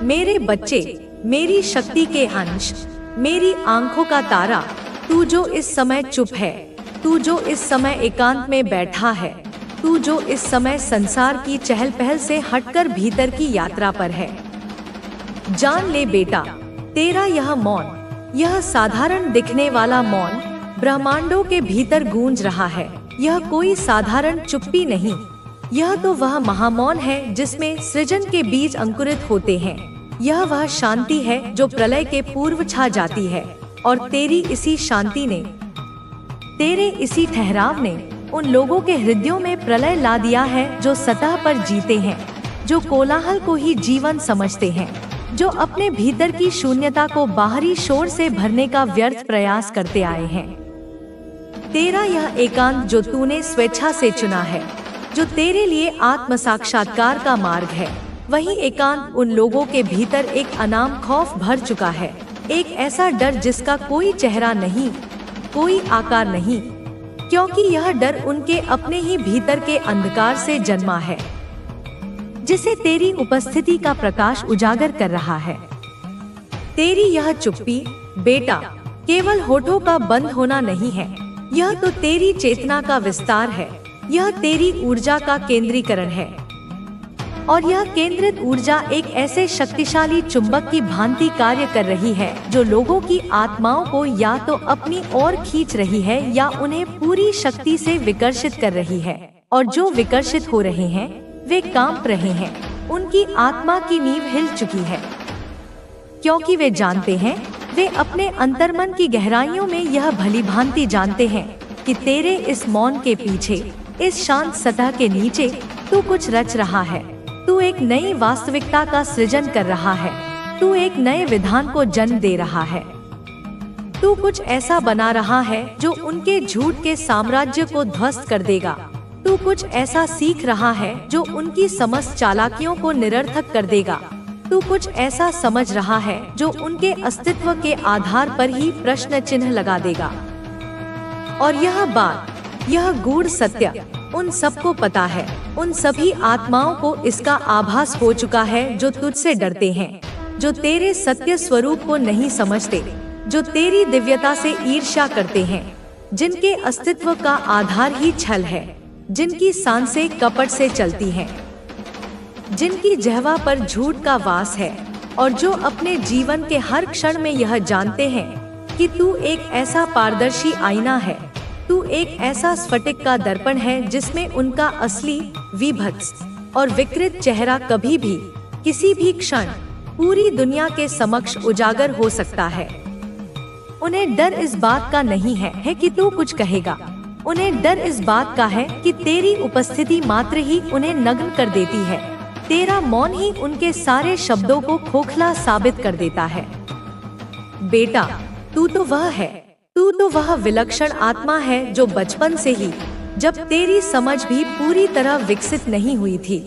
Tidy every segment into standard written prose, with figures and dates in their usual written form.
मेरे बच्चे, मेरी शक्ति के अंश, मेरी आंखों का तारा, तू जो इस समय चुप है, तू जो इस समय एकांत में बैठा है, तू जो इस समय संसार की चहल पहल से हटकर भीतर की यात्रा पर है। जान ले बेटा, तेरा यह मौन, यह साधारण दिखने वाला मौन ब्रह्मांडों के भीतर गूंज रहा है। यह कोई साधारण चुप्पी नहीं, यह तो वह महामौन है जिसमें सृजन के बीज अंकुरित होते हैं। यह वह शांति है जो प्रलय के पूर्व छा जाती है, और तेरी इसी शांति ने, तेरे इसी ठहराव ने उन लोगों के हृदयों में प्रलय ला दिया है जो सतह पर जीते हैं, जो कोलाहल को ही जीवन समझते हैं, जो अपने भीतर की शून्यता को बाहरी शोर से भरने का व्यर्थ प्रयास करते आए हैं। तेरा यह एकांत जो तूने स्वेच्छा से चुना है, जो तेरे लिए आत्म साक्षात्कार का मार्ग है, वही एकांत उन लोगों के भीतर एक अनाम खौफ भर चुका है, एक ऐसा डर जिसका कोई चेहरा नहीं, कोई आकार नहीं, क्योंकि यह डर उनके अपने ही भीतर के अंधकार से जन्मा है, जिसे तेरी उपस्थिति का प्रकाश उजागर कर रहा है। तेरी यह चुप्पी बेटा केवल होठों का बंद होना नहीं है, यह तो तेरी चेतना का विस्तार है, यह तेरी ऊर्जा का केंद्रीकरण है। और यह केंद्रित ऊर्जा एक ऐसे शक्तिशाली चुंबक की भांति कार्य कर रही है जो लोगों की आत्माओं को या तो अपनी ओर खींच रही है या उन्हें पूरी शक्ति से विकर्षित कर रही है। और जो विकर्षित हो रहे हैं वे कांप रहे हैं, उनकी आत्मा की नींव हिल चुकी है, क्योंकि वे जानते हैं, वे अपने अंतर्मन की गहराइयों में यह भली भांति जानते हैं कि तेरे इस मौन के पीछे, इस शांत सतह के नीचे तू कुछ रच रहा है, तू एक नई वास्तविकता का सृजन कर रहा है, तू एक नए विधान को जन्म दे रहा है, तू कुछ ऐसा बना रहा है जो उनके झूठ के साम्राज्य को ध्वस्त कर देगा, तू कुछ ऐसा सीख रहा है जो उनकी समस्त चालाकियों को निरर्थक कर देगा, तू कुछ ऐसा समझ रहा है जो उनके अस्तित्व के आधार पर ही प्रश्न चिन्ह लगा देगा। और यह बात, यह गूढ़ सत्य उन सबको पता है, उन सभी आत्माओं को इसका आभास हो चुका है जो तुझसे डरते हैं, जो तेरे सत्य स्वरूप को नहीं समझते, जो तेरी दिव्यता से ईर्ष्या करते हैं, जिनके अस्तित्व का आधार ही छल है, जिनकी सांसें कपट से चलती हैं, जिनकी जिह्वा पर झूठ का वास है, और जो अपने जीवन के हर क्षण में यह जानते हैं कि तू एक ऐसा पारदर्शी आईना है, तू एक ऐसा स्फटिक का दर्पण है जिसमें उनका असली, विभत्स और विकृत चेहरा कभी भी, किसी भी क्षण पूरी दुनिया के समक्ष उजागर हो सकता है। उन्हें डर इस बात का नहीं है कि तू कुछ कहेगा, उन्हें डर इस बात का है कि तेरी उपस्थिति मात्र ही उन्हें नग्न कर देती है, तेरा मौन ही उनके सारे शब्दों को खोखला साबित कर देता है। बेटा तू तो वह है, तू तो वह विलक्षण आत्मा है जो बचपन से ही, जब तेरी समझ भी पूरी तरह विकसित नहीं हुई थी,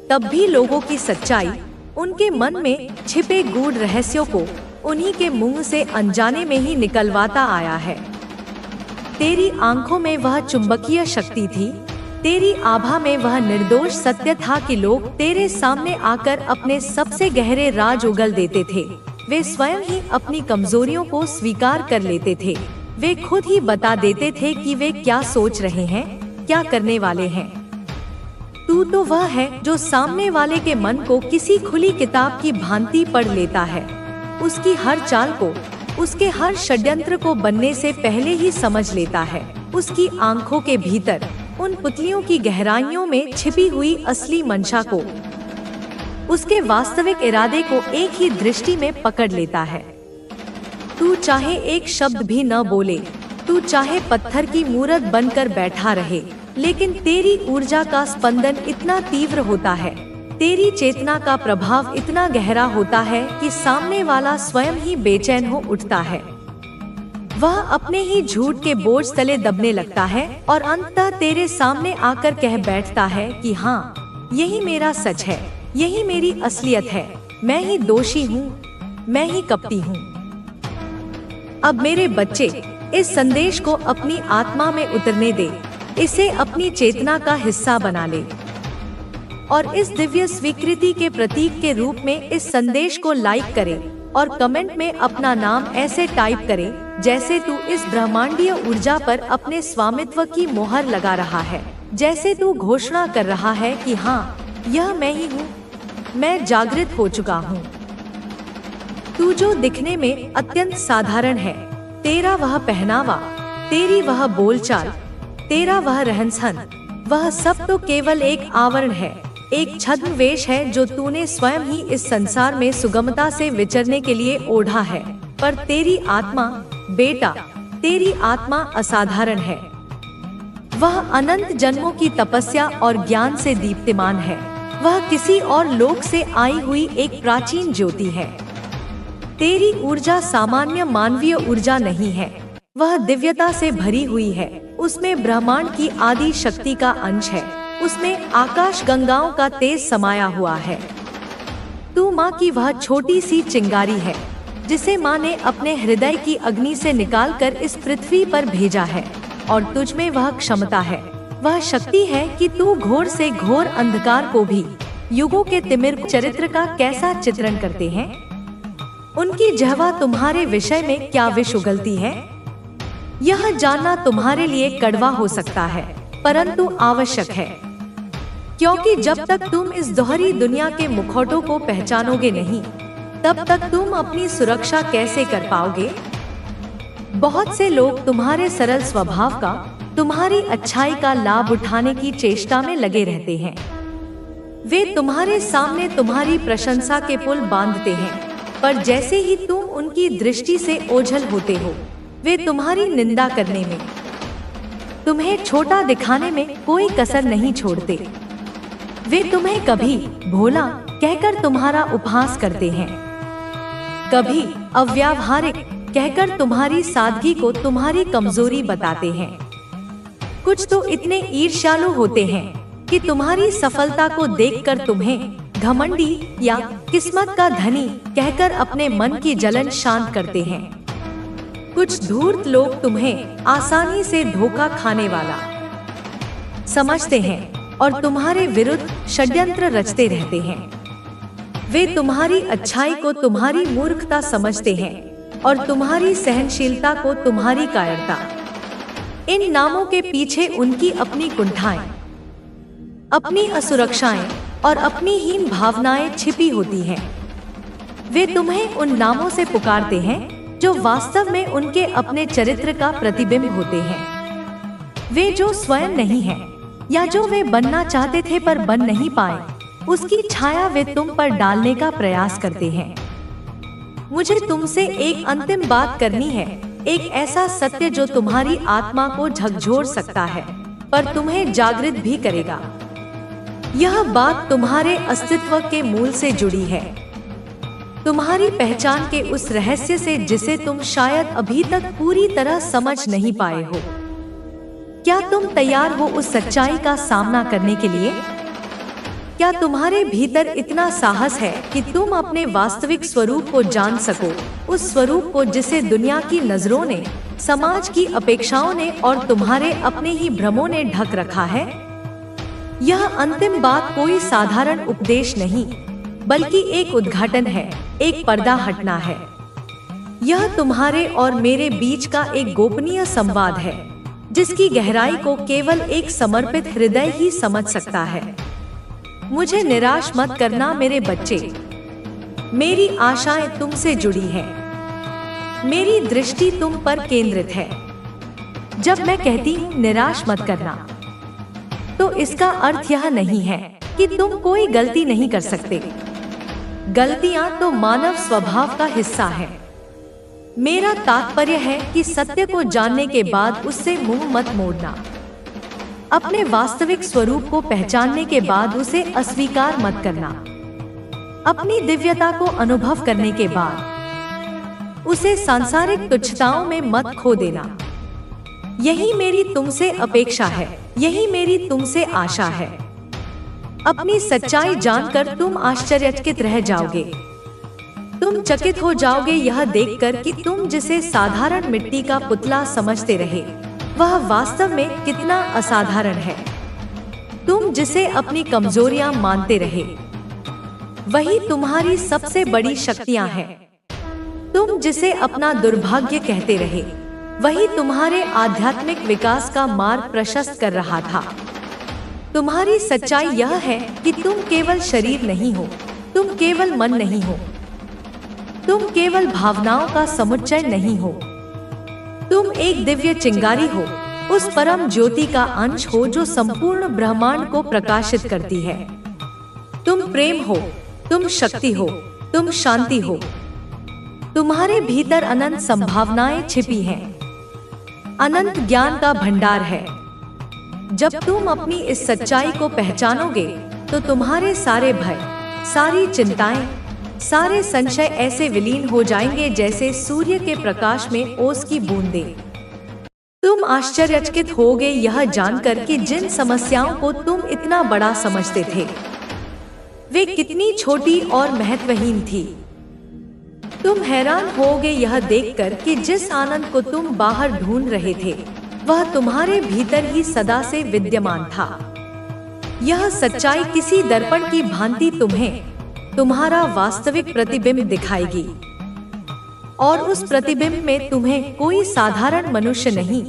तब भी लोगों की सच्चाई, उनके मन में छिपे गूढ़ रहस्यों को उन्हीं के मुंह से अनजाने में ही निकलवाता आया है। तेरी आंखों में वह चुंबकीय शक्ति थी, तेरी आभा में वह निर्दोष सत्य था कि लोग तेरे सामने आकर अपने सबसे गहरे राज उगल देते थे। वे स्वयं ही अपनी कमजोरियों को स्वीकार कर लेते थे, वे खुद ही बता देते थे कि वे क्या सोच रहे हैं, क्या करने वाले हैं। तू तो वह है जो सामने वाले के मन को किसी खुली किताब की भांति पढ़ लेता है, उसकी हर चाल को, उसके हर षड्यंत्र को बनने से पहले ही समझ लेता है, उसकी आंखों के भीतर उन पुतलियों की गहराइयों में छिपी हुई असली मंशा को, उसके वास्तविक इरादे को एक ही दृष्टि में पकड़ लेता है। तू चाहे एक शब्द भी न बोले, तू चाहे पत्थर की मूरत बनकर बैठा रहे, लेकिन तेरी ऊर्जा का स्पंदन इतना तीव्र होता है, तेरी चेतना का प्रभाव इतना गहरा होता है कि सामने वाला स्वयं ही बेचैन हो उठता है। वह अपने ही झूठ के बोझ तले दबने लगता है और अंततः तेरे सामने आकर कह बैठता है कि हाँ, यही मेरा सच है, यही मेरी असलियत है, मैं ही दोषी हूँ, मैं ही कपटी हूँ। अब मेरे बच्चे, इस संदेश को अपनी आत्मा में उतरने दे, इसे अपनी चेतना का हिस्सा बना ले। और इस दिव्य स्वीकृति के प्रतीक के रूप में इस संदेश को लाइक करें और कमेंट में अपना नाम ऐसे टाइप करें जैसे तू इस ब्रह्मांडीय ऊर्जा पर अपने स्वामित्व की मोहर लगा रहा है, जैसे तू घोषणा कर रहा है कि हाँ, यह मैं ही हूँ, मैं जागृत हो चुका हूँ। तू जो दिखने में अत्यंत साधारण है, तेरा वह पहनावा, तेरी वह बोलचाल, तेरा वह रहन-सहन, वह सब तो केवल एक आवरण है, एक छद्म वेश है जो तूने स्वयं ही इस संसार में सुगमता से विचरने के लिए ओढ़ा है। पर तेरी आत्मा, बेटा, तेरी आत्मा असाधारण है। वह अनंत जन्मों की तपस्या और ज्ञान से दीप्तिमान है। वह किसी और लोक से आई हुई एक प्राचीन ज्योति है। तेरी ऊर्जा सामान्य मानवीय ऊर्जा नहीं है, वह दिव्यता से भरी हुई है। उसमें ब्रह्मांड की आदि शक्ति का अंश है, उसमें आकाश गंगाओं का तेज समाया हुआ है। तू माँ की वह छोटी सी चिंगारी है जिसे माँ ने अपने हृदय की अग्नि से निकालकर इस पृथ्वी पर भेजा है, और तुझ में वह क्षमता है, वह शक्ति है कि तू घोर से घोर अंधकार को भी युगों के तिमिर चरित्र का कैसा चित्रण करते हैं। उनकी जहवा तुम्हारे विषय में क्या विष उगलती है, यह जानना तुम्हारे लिए कड़वा हो सकता है, परंतु आवश्यक है, क्योंकि जब तक तुम इस दोहरी दुनिया के मुखौटों को पहचानोगे नहीं, तब तक तुम अपनी सुरक्षा कैसे कर पाओगे। बहुत से लोग तुम्हारे सरल स्वभाव का, तुम्हारी अच्छाई का लाभ उठाने की चेष्टा में लगे रहते हैं। वे तुम्हारे सामने तुम्हारी प्रशंसा के पुल बांधते हैं, पर जैसे ही तुम उनकी दृष्टि से ओझल होते हो, वे तुम्हारी निंदा करने में, तुम्हें छोटा दिखाने में कोई कसर नहीं छोड़ते। वे तुम्हें कभी भोला कहकर तुम्हारा उपहास करते हैं, कभी अव्यावहारिक कहकर तुम्हारी सादगी को तुम्हारी कमजोरी बताते हैं। कुछ तो इतने ईर्ष्यालु होते हैं कि तुम्हारी सफलता को देखकर तुम्हें घमंडी या किस्मत का धनी कहकर अपने मन की जलन शांत करते हैं। कुछ धूर्त लोग तुम्हें आसानी से धोखा खाने वाला समझते हैं और तुम्हारे विरुद्ध षड्यंत्र रचते रहते हैं। वे तुम्हारी अच्छाई को तुम्हारी मूर्खता समझते हैं और तुम्हारी सहनशीलता को तुम्हारी कायरता। इन नामों के पीछे उनकी अपनी कुंठाएं, अपनी असुरक्षाएं और अपनी हीन भावनाएं छिपी होती हैं। वे तुम्हें उन नामों से पुकारते हैं जो वास्तव में उनके अपने चरित्र का प्रतिबिंब होते हैं। वे जो स्वयं नहीं हैं, या जो वे बनना चाहते थे पर बन नहीं पाए, उसकी छाया वे तुम पर डालने का प्रयास करते हैं। मुझे तुमसे एक अंतिम बात करनी है, एक ऐसा सत्य जो तुम्हारी आत्मा को झकझोर सकता है, पर तुम्हें जागृत भी करेगा। यह बात तुम्हारे अस्तित्व के मूल से जुड़ी है, तुम्हारी पहचान के उस रहस्य से जिसे तुम शायद अभी तक पूरी तरह समझ नहीं पाए हो। क्या तुम तैयार हो उस सच्चाई का सामना करने के लिए? क्या तुम्हारे भीतर इतना साहस है कि तुम अपने वास्तविक स्वरूप को जान सको, उस स्वरूप को जिसे दुनिया की नजरों ने, समाज की अपेक्षाओं ने और तुम्हारे अपने ही भ्रमों ने ढक रखा है? यह अंतिम बात कोई साधारण उपदेश नहीं, बल्कि एक उद्घाटन है, एक पर्दा हटना है। यह तुम्हारे और मेरे बीच का एक गोपनीय संवाद है, जिसकी गहराई को केवल एक समर्पित हृदय ही समझ सकता है। मुझे निराश मत करना मेरे बच्चे, मेरी आशाएं तुमसे जुड़ी हैं, मेरी दृष्टि तुम पर केंद्रित है। जब मैं कहती हूँ निराश मत करना, तो इसका अर्थ यह नहीं है कि तुम कोई गलती नहीं कर सकते। गलतियां तो मानव स्वभाव का हिस्सा है। मेरा तात्पर्य है कि सत्य को जानने के बाद उससे मुंह मत मोड़ना। अपने वास्तविक स्वरूप को पहचानने के बाद उसे अस्वीकार मत करना। अपनी दिव्यता को अनुभव करने के बाद उसे सांसारिक तुच्छताओं में मत खो देना। यही मेरी तुमसे अपेक्षा है, यही मेरी तुमसे आशा है। अपनी सच्चाई जानकर तुम आश्चर्यचकित रह जाओगे। तुम चकित हो जाओगे यह देखकर कि तुम जिसे साधारण मिट्टी का पुतला समझते रहे, वह वास्तव में कितना असाधारण है। तुम जिसे अपनी कमजोरियां मानते रहे, वही तुम्हारी सबसे बड़ी शक्तियां हैं। तुम जिसे अपना दुर्भाग्य कहते रहे, वही तुम्हारे आध्यात्मिक विकास का मार्ग प्रशस्त कर रहा था। तुम्हारी सच्चाई यह है कि तुम केवल शरीर नहीं हो, तुम केवल मन नहीं हो, तुम केवल भावनाओं का समुच्चय नहीं हो। तुम एक दिव्य चिंगारी हो, उस परम ज्योति का अंश हो जो संपूर्ण ब्रह्मांड को प्रकाशित करती है। तुम प्रेम हो, तुम शक्ति हो, तुम शांति हो। तुम्हारे भीतर अनंत संभावनाएं छिपी हैं, अनंत ज्ञान का भंडार है। जब तुम अपनी इस सच्चाई को पहचानोगे तो तुम्हारे सारे भय, सारी चिंताएं, सारे संशय ऐसे विलीन हो जाएंगे जैसे सूर्य के प्रकाश में ओस की बूंदें। तुम आश्चर्यचकित होगे यह जानकर कि जिन समस्याओं को तुम इतना बड़ा समझते थे, वे कितनी छोटी और महत्वहीन थी। तुम हैरान होगे यह देखकर कि जिस आनंद को तुम बाहर ढूंढ रहे थे, वह तुम्हारे भीतर ही सदा से विद्यमान था। यह सच्चाई किसी दर्पण की भांति तुम्हें तुम्हारा वास्तविक प्रतिबिंब दिखाएगी, और उस प्रतिबिंब में तुम्हें कोई साधारण मनुष्य नहीं,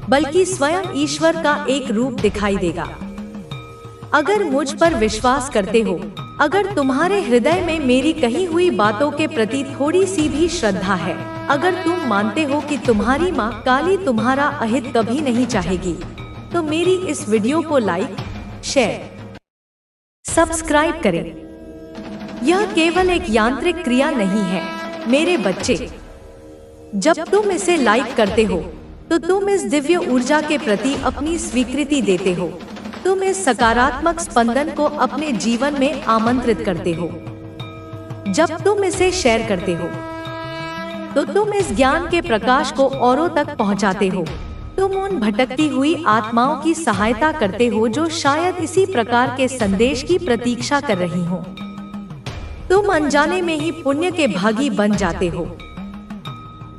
बल्कि स्वयं ईश्वर का एक रूप दिखाई देगा। अगर मुझ पर विश्वास करते हो, अगर तुम्हारे हृदय में मेरी कही हुई बातों के प्रति थोड़ी सी भी श्रद्धा है, अगर तुम मानते हो कि तुम्हारी माँ काली तुम्हारा अहित कभी नहीं चाहेगी, तो मेरी इस वीडियो को लाइक, शेयर, सब्सक्राइब करें। यह केवल एक यांत्रिक क्रिया नहीं है मेरे बच्चे। जब तुम इसे लाइक करते हो तो तुम इस दिव्य ऊर्जा के प्रति अपनी स्वीकृति देते हो। तुम इस सकारात्मक स्पंदन को अपने जीवन में आमंत्रित करते हो। जब तुम इसे शेयर करते हो तो तुम इस ज्ञान के प्रकाश को औरों तक पहुंचाते हो। तुम उन भटकती हुई आत्माओं की सहायता करते हो जो शायद इसी प्रकार के संदेश की प्रतीक्षा कर रही हो। तुम अनजाने में ही पुण्य के भागी बन जाते हो,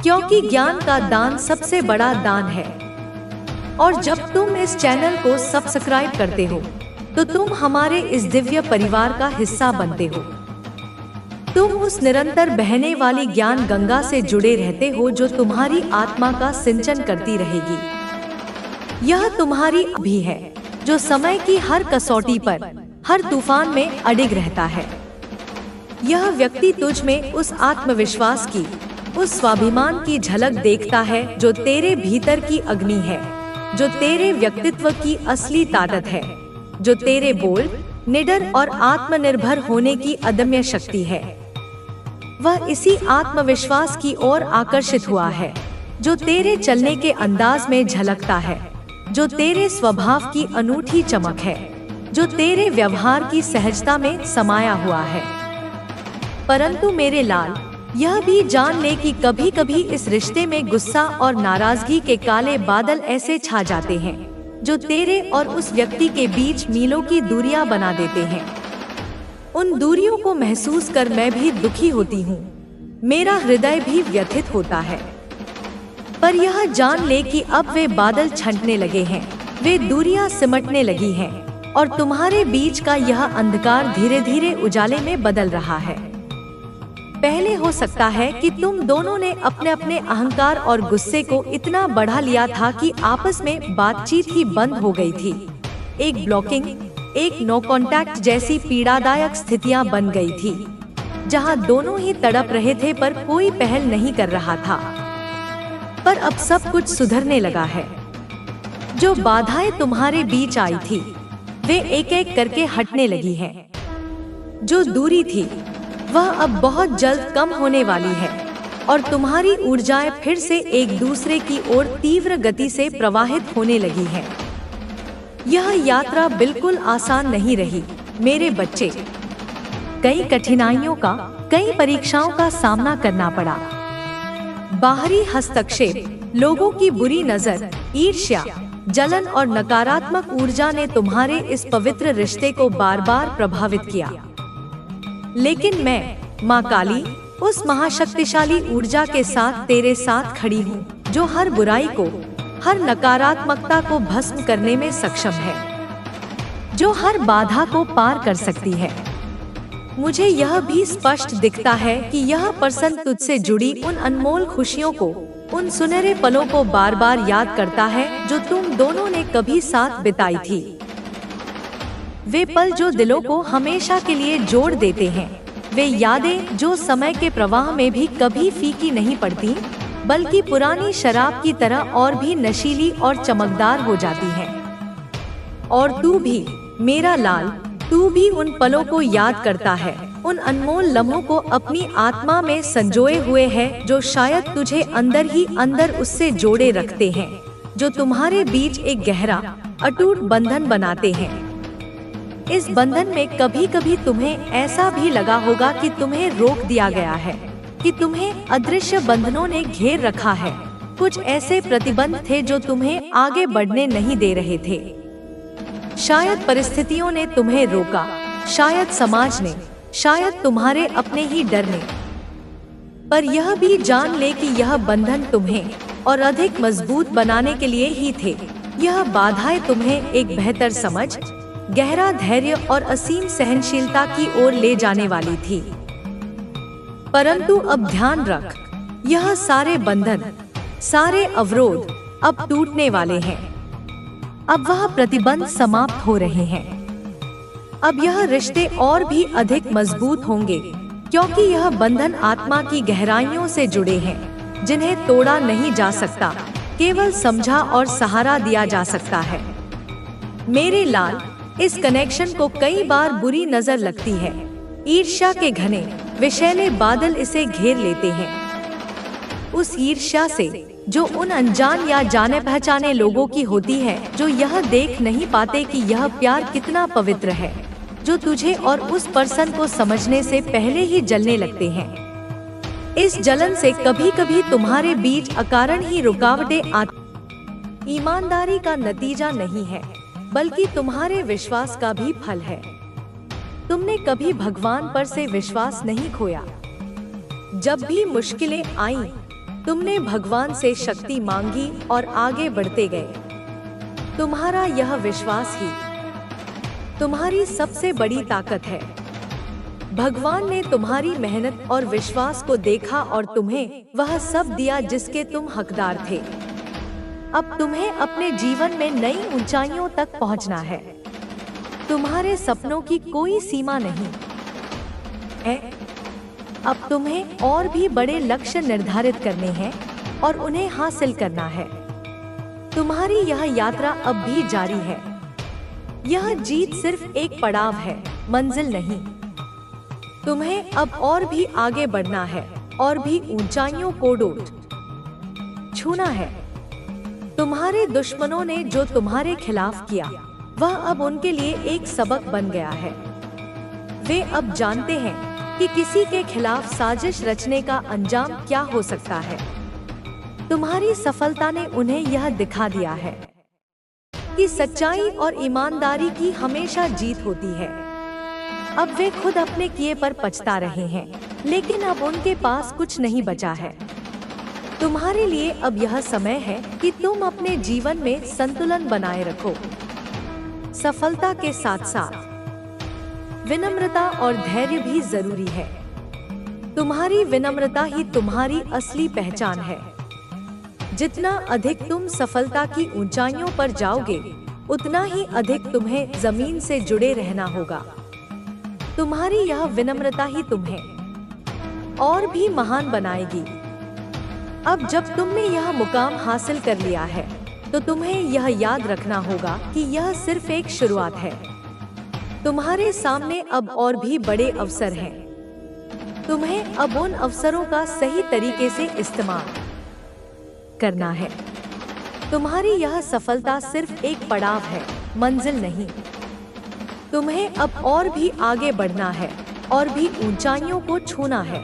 क्योंकि ज्ञान का दान सबसे बड़ा दान है। और जब तुम इस चैनल को सब्सक्राइब करते हो तो तुम हमारे इस दिव्य परिवार का हिस्सा बनते हो। तुम उस निरंतर बहने वाली ज्ञान गंगा से जुड़े रहते हो जो तुम्हारी आत्मा का सिंचन करती रहेगी। यह तुम्हारी भी है जो समय की हर कसौटी पर, हर तूफान में अडिग रहता है। यह व्यक्ति तुझ में उस आत्मविश्वास की, उस स्वाभिमान की झलक देखता है जो तेरे भीतर की अग्नि है, जो तेरे व्यक्तित्व की असली ताकत है, जो तेरे बोल्ड, निडर और आत्मनिर्भर होने की अदम्य शक्ति है। वह इसी आत्मविश्वास की ओर आकर्षित हुआ है जो तेरे चलने के अंदाज में झलकता है, जो तेरे स्वभाव की अनूठी चमक है, जो तेरे व्यवहार की सहजता में समाया हुआ है। परंतु मेरे लाल, यह भी जान ले कि कभी कभी इस रिश्ते में गुस्सा और नाराजगी के काले बादल ऐसे छा जाते हैं जो तेरे और उस व्यक्ति के बीच मीलों की दूरियां बना देते हैं। उन दूरियों को महसूस कर मैं भी दुखी होती हूँ, मेरा हृदय भी व्यथित होता है। पर यह जान ले कि अब वे बादल छंटने लगे हैं, वे दूरियां सिमटने लगी हैं, और तुम्हारे बीच का यह अंधकार धीरे धीरे उजाले में बदल रहा है। पहले हो सकता है कि तुम दोनों ने अपने अपने अहंकार और गुस्से को इतना बढ़ा लिया था कि आपस में बातचीत ही बंद हो गई थी। एक ब्लॉकिंग, एक नो कांटेक्ट जैसी पीड़ादायक स्थितियां बन गई थी, जहां दोनों ही तड़प रहे थे पर कोई पहल नहीं कर रहा था। पर अब सब कुछ सुधरने लगा है। जो बाधाएं तुम्हारे बीच आई थी, वे एक एक करके हटने लगी हैं। जो दूरी थी, वह अब बहुत जल्द कम होने वाली है, और तुम्हारी ऊर्जाएं फिर से एक दूसरे की ओर तीव्र गति से प्रवाहित होने लगी हैं। यह यात्रा बिल्कुल आसान नहीं रही मेरे बच्चे। कई कठिनाइयों का, कई परीक्षाओं का सामना करना पड़ा। बाहरी हस्तक्षेप, लोगों की बुरी नजर, ईर्ष्या, जलन और नकारात्मक ऊर्जा ने तुम्हारे इस पवित्र रिश्ते को बार बार प्रभावित किया। लेकिन मैं, माँ काली, उस महाशक्तिशाली ऊर्जा के साथ तेरे साथ खड़ी हूँ जो हर बुराई को, हर नकारात्मकता को भस्म करने में सक्षम है, जो हर बाधा को पार कर सकती है। मुझे यह भी स्पष्ट दिखता है कि यह पर्सन तुझसे जुड़ी उन अनमोल खुशियों को, उन सुनहरे पलों को बार बार याद करता है जो तुम दोनों ने कभी साथ बिताई थी। वे पल जो दिलों को हमेशा के लिए जोड़ देते हैं, वे यादें जो समय के प्रवाह में भी कभी फीकी नहीं पड़ती, बल्कि पुरानी शराब की तरह और भी नशीली और चमकदार हो जाती हैं। और तू भी मेरा लाल, तू भी उन पलों को याद करता है, उन अनमोल लम्हों को अपनी आत्मा में संजोए हुए है जो शायद तुझे अंदर ही अंदर उससे जोड़े रखते हैं, जो तुम्हारे बीच एक गहरा अटूट बंधन बनाते हैं। इस बंधन में कभी कभी तुम्हें ऐसा भी लगा होगा कि तुम्हें रोक दिया गया है, कि तुम्हें अदृश्य बंधनों ने घेर रखा है। कुछ ऐसे प्रतिबंध थे जो तुम्हें आगे बढ़ने नहीं दे रहे थे। शायद परिस्थितियों ने तुम्हें रोका, शायद समाज ने, शायद तुम्हारे अपने ही डर ने। पर यह भी जान ले कि यह बंधन तुम्हें और अधिक मजबूत बनाने के लिए ही थे। यह बाधाएं तुम्हें एक बेहतर समझ, गहरा धैर्य और असीम सहनशीलता की ओर ले जाने वाली थी। परंतु अब ध्यान रख, यह सारे बंधन, सारे अवरोध अब टूटने वाले हैं। अब वह प्रतिबंध समाप्त हो रहे हैं। अब यह रिश्ते और भी अधिक मजबूत होंगे, क्योंकि यह बंधन आत्मा की गहराइयों से जुड़े हैं, जिन्हें तोड़ा नहीं जा सकता, केवल समझा और सहारा दिया जा सकता है। मेरे लाल, इस कनेक्शन को कई बार बुरी नजर लगती है। ईर्ष्या के घने विषैले बादल इसे घेर लेते हैं। उस ईर्ष्या से जो उन अनजान या जाने पहचाने लोगों की होती है, जो यह देख नहीं पाते कि यह प्यार कितना पवित्र है, जो तुझे और उस पर्सन को समझने से पहले ही जलने लगते हैं। इस जलन से कभी कभी तुम्हारे बीच अकारण ही रुकावटें आती। ईमानदारी का नतीजा नहीं है, बल्कि तुम्हारे विश्वास का भी फल है। तुमने कभी भगवान पर से विश्वास नहीं खोया। जब भी मुश्किलें आईं, तुमने भगवान से शक्ति मांगी और आगे बढ़ते गए। तुम्हारा यह विश्वास ही तुम्हारी सबसे बड़ी ताकत है। भगवान ने तुम्हारी मेहनत और विश्वास को देखा और तुम्हें वह सब दिया जिसके तुम हकदार थे। अब तुम्हें अपने जीवन में नई ऊंचाइयों तक पहुंचना है। तुम्हारे सपनों की कोई सीमा नहीं है। अब तुम्हें और भी बड़े लक्ष्य निर्धारित करने हैं और उन्हें हासिल करना है। तुम्हारी यह यात्रा अब भी जारी है। यह जीत सिर्फ एक पड़ाव है, मंजिल नहीं। तुम्हें अब और भी आगे बढ़ना है और भी ऊंचाइयों को छूना है। तुम्हारे दुश्मनों ने जो तुम्हारे खिलाफ किया, वह अब उनके लिए एक सबक बन गया है। वे अब जानते हैं कि किसी के खिलाफ साजिश रचने का अंजाम क्या हो सकता है। तुम्हारी सफलता ने उन्हें यह दिखा दिया है कि सच्चाई और ईमानदारी की हमेशा जीत होती है। अब वे खुद अपने किए पर पछता रहे हैं, लेकिन अब उनके पास कुछ नहीं बचा है। तुम्हारे लिए अब यह समय है कि तुम अपने जीवन में संतुलन बनाए रखो। सफलता के साथ साथ विनम्रता और धैर्य भी जरूरी है। तुम्हारी विनम्रता ही तुम्हारी असली पहचान है। जितना अधिक तुम सफलता की ऊंचाइयों पर जाओगे, उतना ही अधिक तुम्हें जमीन से जुड़े रहना होगा। तुम्हारी यह विनम्रता ही तुम्हें और भी महान बनाएगी। अब जब तुमने यह मुकाम हासिल कर लिया है, तो तुम्हें यह याद रखना होगा कि यह सिर्फ एक शुरुआत है। तुम्हारे सामने अब और भी बड़े अवसर हैं। तुम्हें अब उन अवसरों का सही तरीके से इस्तेमाल करना है। तुम्हारी यह सफलता सिर्फ एक पड़ाव है, मंजिल नहीं। तुम्हें अब और भी आगे बढ़ना है और भी ऊंचाइयों को छूना है।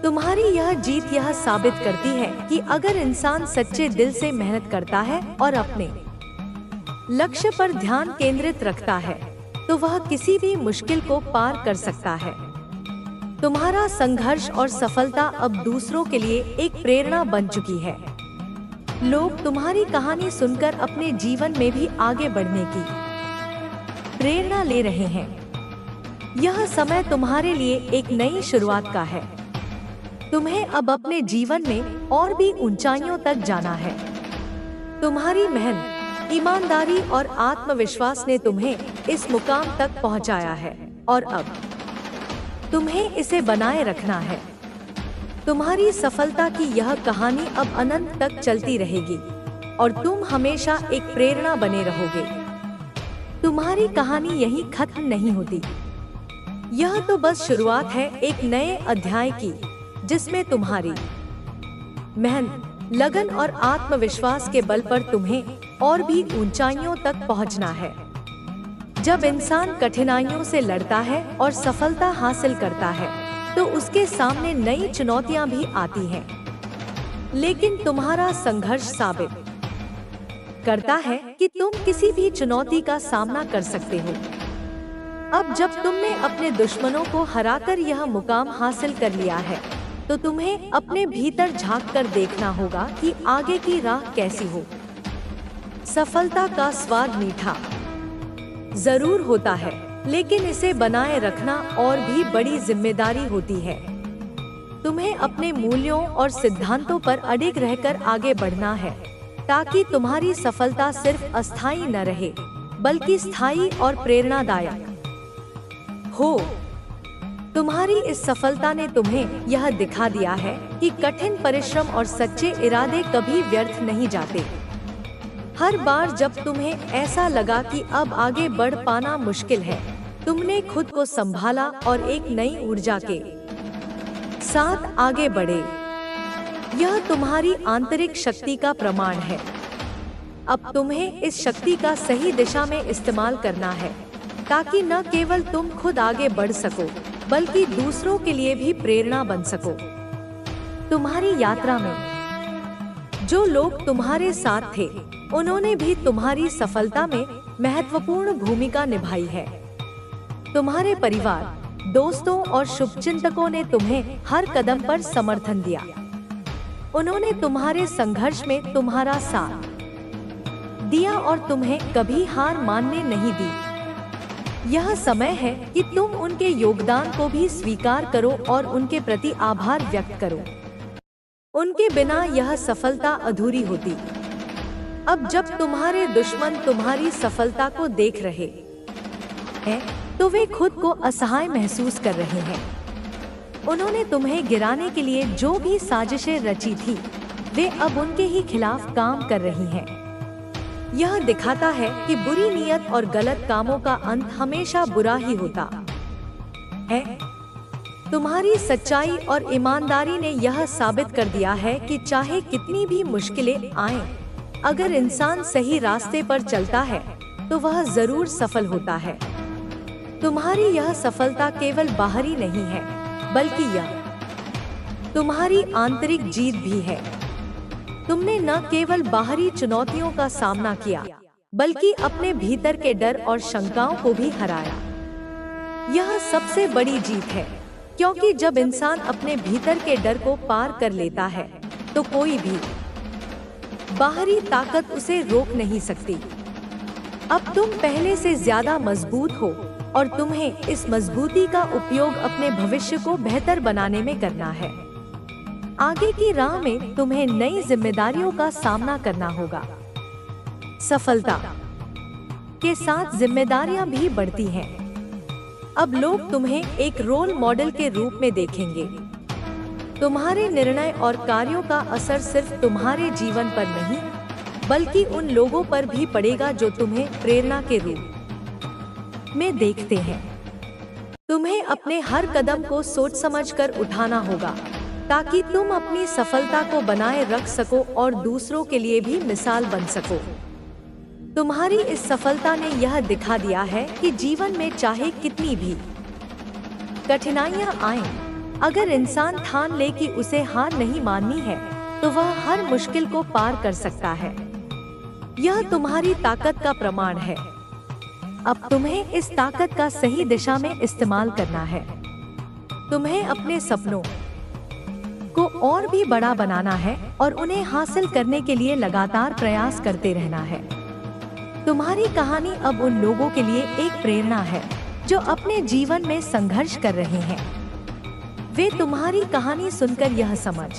तुम्हारी यह जीत यह साबित करती है कि अगर इंसान सच्चे दिल से मेहनत करता है और अपने लक्ष्य पर ध्यान केंद्रित रखता है, तो वह किसी भी मुश्किल को पार कर सकता है। तुम्हारा संघर्ष और सफलता अब दूसरों के लिए एक प्रेरणा बन चुकी है। लोग तुम्हारी कहानी सुनकर अपने जीवन में भी आगे बढ़ने की प्रेरणा ले रहे हैं। यह समय तुम्हारे लिए एक नई शुरुआत का है। तुम्हें अब अपने जीवन में और भी ऊंचाइयों तक जाना है। तुम्हारी मेहनत, ईमानदारी और आत्मविश्वास ने तुम्हें इस मुकाम तक पहुंचाया है और अब तुम्हें इसे बनाए रखना है। तुम्हारी सफलता की यह कहानी अब अनंत तक चलती रहेगी और तुम हमेशा एक प्रेरणा बने रहोगे। तुम्हारी कहानी यहीं खत्म नहीं होती। यह तो बस शुरुआत है एक नए अध्याय की, जिसमें तुम्हारी मेहनत, लगन और आत्मविश्वास के बल पर तुम्हें और भी ऊंचाइयों तक पहुंचना है। जब इंसान कठिनाइयों से लड़ता है और सफलता हासिल करता है, तो उसके सामने नई चुनौतियां भी आती हैं। लेकिन तुम्हारा संघर्ष साबित करता है कि तुम किसी भी चुनौती का सामना कर सकते हो। अब जब तुमने अपने दुश्मनों को हराकर यह मुकाम हासिल कर लिया है, तो तुम्हें अपने भीतर झांक कर देखना होगा कि आगे की राह कैसी हो। सफलता का स्वाद मीठा जरूर होता है, लेकिन इसे बनाए रखना और भी बड़ी जिम्मेदारी होती है। तुम्हें अपने मूल्यों और सिद्धांतों पर अडिग रहकर आगे बढ़ना है, ताकि तुम्हारी सफलता सिर्फ अस्थायी न रहे, बल्कि स्थायी और प्रेरणादायक हो। तुम्हारी इस सफलता ने तुम्हें यह दिखा दिया है कि कठिन परिश्रम और सच्चे इरादे कभी व्यर्थ नहीं जाते। हर बार जब तुम्हें ऐसा लगा कि अब आगे बढ़ पाना मुश्किल है, तुमने खुद को संभाला और एक नई ऊर्जा के साथ आगे बढ़े। यह तुम्हारी आंतरिक शक्ति का प्रमाण है। अब तुम्हें इस शक्ति का सही दिशा में इस्तेमाल करना है, ताकि न केवल तुम खुद आगे बढ़ सको, बल्कि दूसरों के लिए भी प्रेरणा बन सको। तुम्हारी यात्रा में जो लोग तुम्हारे साथ थे, उन्होंने भी तुम्हारी सफलता में महत्वपूर्ण भूमिका निभाई है। तुम्हारे परिवार, दोस्तों और शुभचिंतकों ने तुम्हें हर कदम पर समर्थन दिया। उन्होंने तुम्हारे संघर्ष में तुम्हारा साथ दिया और तुम्हें कभी हार मानने नहीं दी। यह समय है कि तुम उनके योगदान को भी स्वीकार करो और उनके प्रति आभार व्यक्त करो। उनके बिना यह सफलता अधूरी होती। अब जब तुम्हारे दुश्मन तुम्हारी सफलता को देख रहे हैं, तो वे खुद को असहाय महसूस कर रहे हैं। उन्होंने तुम्हें गिराने के लिए जो भी साजिशें रची थी, वे अब उनके ही खिलाफ काम कर रही हैं। यह दिखाता है कि बुरी नीयत और गलत कामों का अंत हमेशा बुरा ही होता है। तुम्हारी सच्चाई और ईमानदारी ने यह साबित कर दिया है कि चाहे कितनी भी मुश्किलें आएं, अगर इंसान सही रास्ते पर चलता है, तो वह जरूर सफल होता है। तुम्हारी यह सफलता केवल बाहरी नहीं है, बल्कि यह तुम्हारी आंतरिक जीत भी है। तुमने न केवल बाहरी चुनौतियों का सामना किया, बल्कि अपने भीतर के डर और शंकाओं को भी हराया। यह सबसे बड़ी जीत है, क्योंकि जब इंसान अपने भीतर के डर को पार कर लेता है, तो कोई भी बाहरी ताकत उसे रोक नहीं सकती। अब तुम पहले से ज्यादा मजबूत हो और तुम्हें इस मजबूती का उपयोग अपने भविष्य को बेहतर बनाने में करना है। आगे की राह में तुम्हें नई जिम्मेदारियों का सामना करना होगा। सफलता के साथ जिम्मेदारियां भी बढ़ती हैं। अब लोग तुम्हें एक रोल मॉडल के रूप में देखेंगे। तुम्हारे निर्णय और कार्यों का असर सिर्फ तुम्हारे जीवन पर नहीं, बल्कि उन लोगों पर भी पड़ेगा जो तुम्हें प्रेरणा के रूप में देखते हैं। तुम्हें अपने हर कदम को सोच समझकर उठाना होगा, ताकि तुम अपनी सफलता को बनाए रख सको और दूसरों के लिए भी मिसाल बन सको। तुम्हारी इस सफलता ने यह दिखा दिया है कि जीवन में चाहे कितनी भी कठिनाइयां आएं, अगर इंसान ठान ले कि उसे हार नहीं माननी है, तो वह हर मुश्किल को पार कर सकता है। यह तुम्हारी ताकत का प्रमाण है। अब तुम्हें इस ताकत का सही दिशा में इस्तेमाल करना है। तुम्हें अपने सपनों को और भी बड़ा बनाना है और उन्हें हासिल करने के लिए लगातार प्रयास करते रहना है। तुम्हारी कहानी अब उन लोगों के लिए एक प्रेरणा है जो अपने जीवन में संघर्ष कर रहे हैं। वे तुम्हारी कहानी सुनकर यह समझ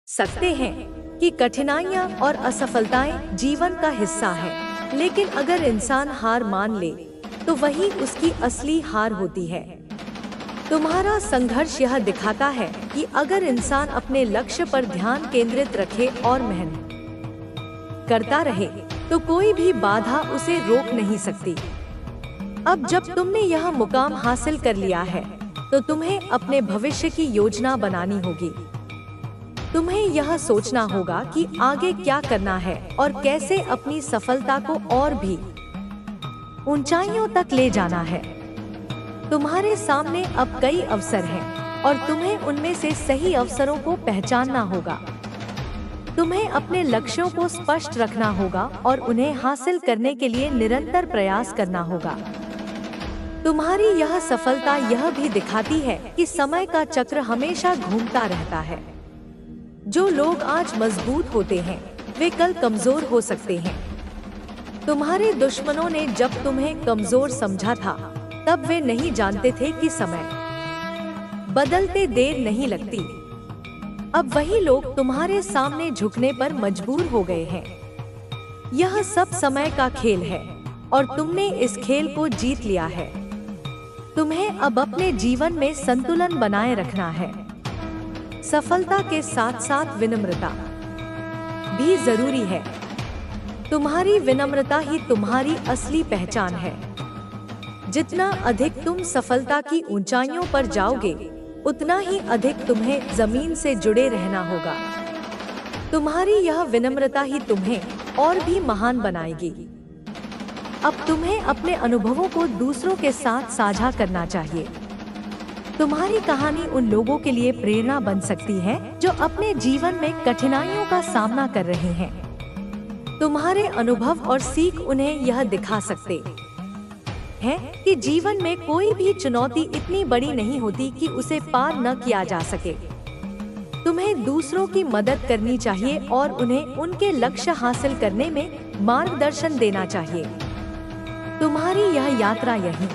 सकते हैं कि कठिनाइयां और असफलताएं जीवन का हिस्सा है, लेकिन अगर इंसान हार मान ले तो वही उसकी असली हार होती है। तुम्हारा संघर्ष यह दिखाता है कि अगर इंसान अपने लक्ष्य पर ध्यान केंद्रित रखे और मेहनत करता रहे तो कोई भी बाधा उसे रोक नहीं सकती। अब जब तुमने यह मुकाम हासिल कर लिया है तो तुम्हें अपने भविष्य की योजना बनानी होगी। तुम्हें यह सोचना होगा कि आगे क्या करना है और कैसे अपनी सफलता को और भी ऊंचाइयों तक ले जाना है। तुम्हारे सामने अब कई अवसर हैं और तुम्हें उनमें से सही अवसरों को पहचानना होगा। तुम्हें अपने लक्ष्यों को स्पष्ट रखना होगा और उन्हें हासिल करने के लिए निरंतर प्रयास करना होगा। तुम्हारी यह सफलता यह भी दिखाती है कि समय का चक्र हमेशा घूमता रहता है। जो लोग आज मजबूत होते हैं वे कल कमजोर हो सकते हैं। तुम्हारे दुश्मनों ने जब तुम्हें कमजोर समझा था तब वे नहीं जानते थे कि समय बदलते देर नहीं लगती। अब वही लोग तुम्हारे सामने झुकने पर मजबूर हो गए हैं। यह सब समय का खेल है और तुमने इस खेल को जीत लिया है। तुम्हें अब अपने जीवन में संतुलन बनाए रखना है। सफलता के साथ साथ विनम्रता भी जरूरी है। तुम्हारी विनम्रता ही तुम्हारी असली पहचान है। जितना अधिक तुम सफलता की ऊंचाइयों पर जाओगे उतना ही अधिक तुम्हें जमीन से जुड़े रहना होगा। तुम्हारी यह विनम्रता ही तुम्हें और भी महान बनाएगी। अब तुम्हें अपने अनुभवों को दूसरों के साथ साझा करना चाहिए। तुम्हारी कहानी उन लोगों के लिए प्रेरणा बन सकती है जो अपने जीवन में कठिनाइयों का सामना कर रहे हैं। तुम्हारे अनुभव और सीख उन्हें यह दिखा सकते हैं कि जीवन में कोई भी चुनौती इतनी बड़ी नहीं होती कि उसे पार न किया जा सके। तुम्हें दूसरों की मदद करनी चाहिए और उन्हें उनके लक्ष्य हासिल करने में मार्गदर्शन देना चाहिए। तुम्हारी यह यात्रा यहीं